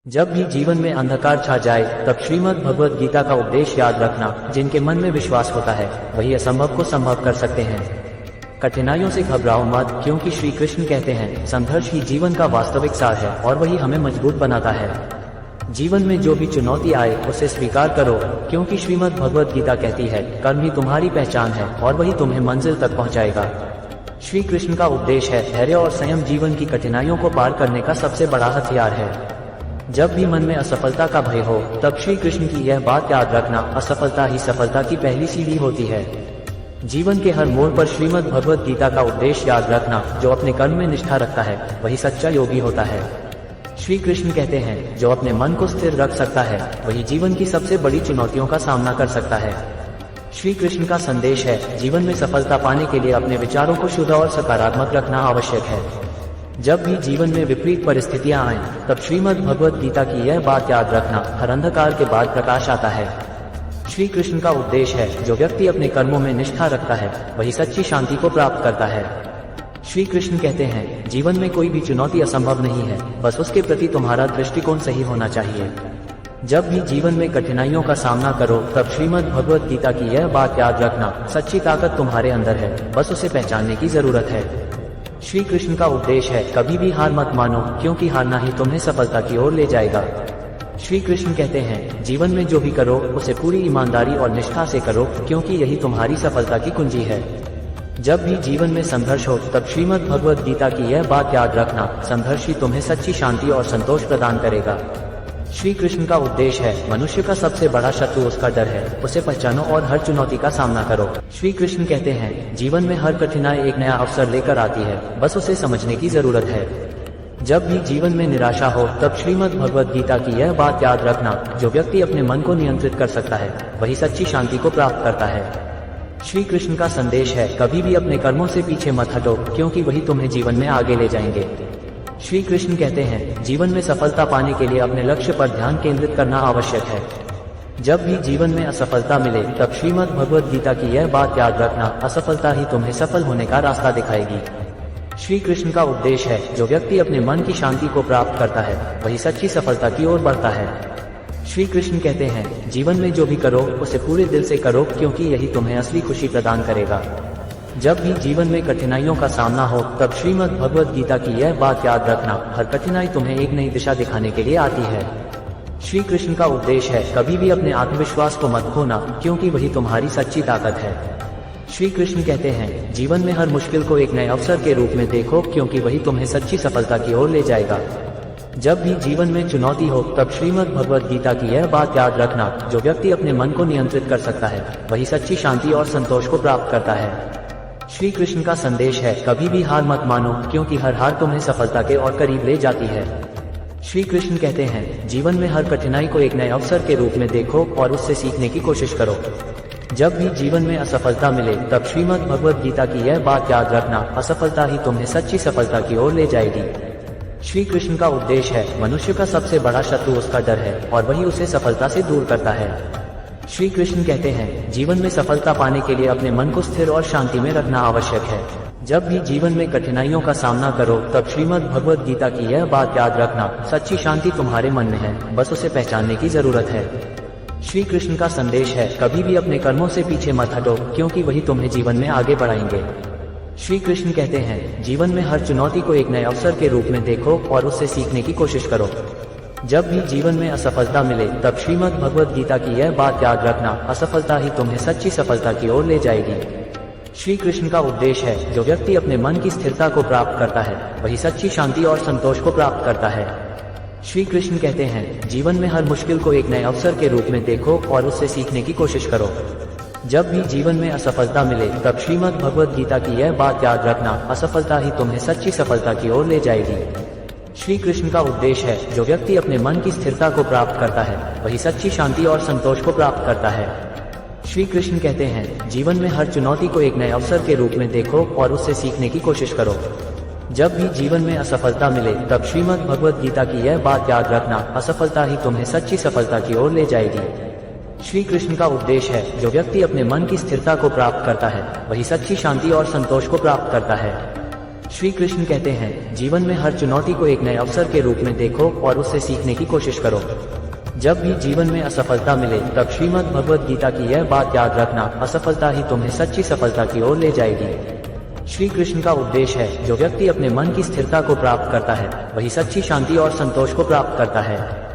जब भी जीवन में अंधकार छा जाए तब श्रीमद् भगवद गीता का उपदेश याद रखना। जिनके मन में विश्वास होता है वही असंभव को संभव कर सकते हैं। कठिनाइयों से घबराओ मत, क्योंकि श्री कृष्ण कहते हैं संघर्ष ही जीवन का वास्तविक सार है और वही हमें मजबूत बनाता है। जीवन में जो भी चुनौती आए उसे स्वीकार करो, क्योंकि श्रीमद् भगवद गीता कहती है कर्म ही तुम्हारी पहचान है और वही तुम्हें मंजिल तक पहुंचाएगा। श्री कृष्ण का उपदेश है धैर्य और संयम जीवन की कठिनाइयों को पार करने का सबसे बड़ा हथियार है। जब भी मन में असफलता का भय हो तब श्री कृष्ण की यह बात याद रखना, असफलता ही सफलता की पहली सीढ़ी होती है। जीवन के हर मोड़ पर श्रीमद् भगवद गीता का उपदेश याद रखना। जो अपने कर्म में निष्ठा रखता है वही सच्चा योगी होता है। श्री कृष्ण कहते हैं जो अपने मन को स्थिर रख सकता है वही जीवन की सबसे बड़ी चुनौतियों का सामना कर सकता है। श्री कृष्ण का संदेश है जीवन में सफलता पाने के लिए अपने विचारों को शुद्ध और सकारात्मक रखना आवश्यक है। जब भी जीवन में विपरीत परिस्थितियां आएं, तब श्रीमद् भगवद गीता की यह बात याद रखना, हर अंधकार के बाद प्रकाश आता है। श्री कृष्ण का उपदेश है जो व्यक्ति अपने कर्मों में निष्ठा रखता है वही सच्ची शांति को प्राप्त करता है। श्री कृष्ण कहते हैं जीवन में कोई भी चुनौती असंभव नहीं है, बस उसके प्रति तुम्हारा दृष्टिकोण सही होना चाहिए। जब भी जीवन में कठिनाइयों का सामना करो तब श्रीमद् भगवद गीता की यह बात याद रखना, सच्ची ताकत तुम्हारे अंदर है, बस उसे पहचानने की जरूरत है। श्री कृष्ण का उपदेश है कभी भी हार मत मानो, क्योंकि हारना ही तुम्हें सफलता की ओर ले जाएगा। श्री कृष्ण कहते हैं जीवन में जो भी करो उसे पूरी ईमानदारी और निष्ठा से करो, क्योंकि यही तुम्हारी सफलता की कुंजी है। जब भी जीवन में संघर्ष हो तब श्रीमद् भगवद गीता की यह बात याद रखना, संघर्ष ही तुम्हें सच्ची शांति और संतोष प्रदान करेगा। श्री कृष्ण का उपदेश है मनुष्य का सबसे बड़ा शत्रु उसका डर है, उसे पहचानो और हर चुनौती का सामना करो। श्री कृष्ण कहते हैं जीवन में हर कठिनाई एक नया अवसर लेकर आती है, बस उसे समझने की जरूरत है। जब भी जीवन में निराशा हो तब श्रीमद् भगवद गीता की यह बात याद रखना, जो व्यक्ति अपने मन को नियंत्रित कर सकता है वही सच्ची शांति को प्राप्त करता है। श्री कृष्ण का संदेश है कभी भी अपने कर्मों से पीछे मत हटो, क्योंकि वही तुम्हें जीवन में आगे ले जाएंगे। श्री कृष्ण कहते हैं जीवन में सफलता पाने के लिए अपने लक्ष्य पर ध्यान केंद्रित करना आवश्यक है। जब भी जीवन में असफलता मिले तब श्रीमद् भगवद गीता की यह बात याद रखना, असफलता ही तुम्हें सफल होने का रास्ता दिखाएगी। श्री कृष्ण का उपदेश है जो व्यक्ति अपने मन की शांति को प्राप्त करता है वही सच्ची सफलता की ओर बढ़ता है। श्री कृष्ण कहते हैं जीवन में जो भी करो उसे पूरे दिल से करो, क्योंकि यही तुम्हें असली खुशी प्रदान करेगा। जब भी जीवन में कठिनाइयों का सामना हो तब श्रीमद् भगवद गीता की यह बात याद रखना, हर कठिनाई तुम्हें एक नई दिशा दिखाने के लिए आती है। श्री कृष्ण का उपदेश है कभी भी अपने आत्मविश्वास को मत खोना, क्योंकि वही तुम्हारी सच्ची ताकत है। श्री कृष्ण कहते हैं जीवन में हर मुश्किल को एक नए अवसर के रूप में देखो, क्योंकि वही तुम्हें सच्ची सफलता की ओर ले जाएगा। जब भी जीवन में चुनौती हो तब श्रीमद् भगवद गीता की यह बात याद रखना, जो व्यक्ति अपने मन को नियंत्रित कर सकता है वही सच्ची शांति और संतोष को प्राप्त करता है। श्री कृष्ण का संदेश है कभी भी हार मत मानो, क्योंकि हर हार तुम्हें सफलता के और करीब ले जाती है। श्री कृष्ण कहते हैं जीवन में हर कठिनाई को एक नए अवसर के रूप में देखो और उससे सीखने की कोशिश करो। जब भी जीवन में असफलता मिले तब श्रीमद् भगवद गीता की यह बात याद रखना, असफलता ही तुम्हें सच्ची सफलता की ओर ले जाएगी। श्री कृष्ण का उपदेश है मनुष्य का सबसे बड़ा शत्रु उसका डर है और वही उसे सफलता से दूर करता है। श्री कृष्ण कहते हैं जीवन में सफलता पाने के लिए अपने मन को स्थिर और शांति में रखना आवश्यक है। जब भी जीवन में कठिनाइयों का सामना करो तब श्रीमद् भगवद गीता की यह बात याद रखना, सच्ची शांति तुम्हारे मन में है, बस उसे पहचानने की जरूरत है। श्री कृष्ण का संदेश है कभी भी अपने कर्मों से पीछे मत हटो, क्योंकि वही तुम्हें जीवन में आगे बढ़ाएंगे। श्री कृष्ण कहते हैं जीवन में हर चुनौती को एक नए अवसर के रूप में देखो और उससे सीखने की कोशिश करो। जब भी जीवन में असफलता मिले तब श्रीमद् भगवद गीता की यह बात याद रखना, असफलता ही तुम्हें सच्ची सफलता की ओर ले जाएगी। श्री कृष्ण का उपदेश है जो व्यक्ति अपने मन की स्थिरता को प्राप्त करता है वही सच्ची शांति और संतोष को प्राप्त करता है। श्री कृष्ण कहते हैं जीवन में हर मुश्किल को एक नए अवसर के रूप में देखो और उससे सीखने की कोशिश करो। जब भी जीवन में असफलता मिले तब श्रीमद् भगवद गीता की यह बात याद रखना, असफलता ही तुम्हें सच्ची सफलता की ओर ले जाएगी। श्री कृष्ण का उपदेश है जो व्यक्ति अपने मन की स्थिरता को प्राप्त करता है वही सच्ची शांति और संतोष को प्राप्त करता है। श्री कृष्ण कहते हैं जीवन में हर चुनौती को एक नए अवसर के रूप में देखो और उससे सीखने की कोशिश करो। जब भी जीवन में असफलता मिले तब श्रीमद् भगवद गीता की यह बात याद रखना, असफलता ही तुम्हें सच्ची सफलता की ओर ले जाएगी। श्री कृष्ण का उपदेश है जो व्यक्ति अपने मन की स्थिरता को प्राप्त करता है वही सच्ची शांति और संतोष को प्राप्त करता है। श्री कृष्ण कहते हैं, जीवन में हर चुनौती को एक नए अवसर के रूप में देखो और उससे सीखने की कोशिश करो। जब भी जीवन में असफलता मिले तब श्रीमद् भगवद गीता की यह बात याद रखना, असफलता ही तुम्हें सच्ची सफलता की ओर ले जाएगी। श्री कृष्ण का उपदेश है, जो व्यक्ति अपने मन की स्थिरता को प्राप्त करता है वही सच्ची शांति और संतोष को प्राप्त करता है।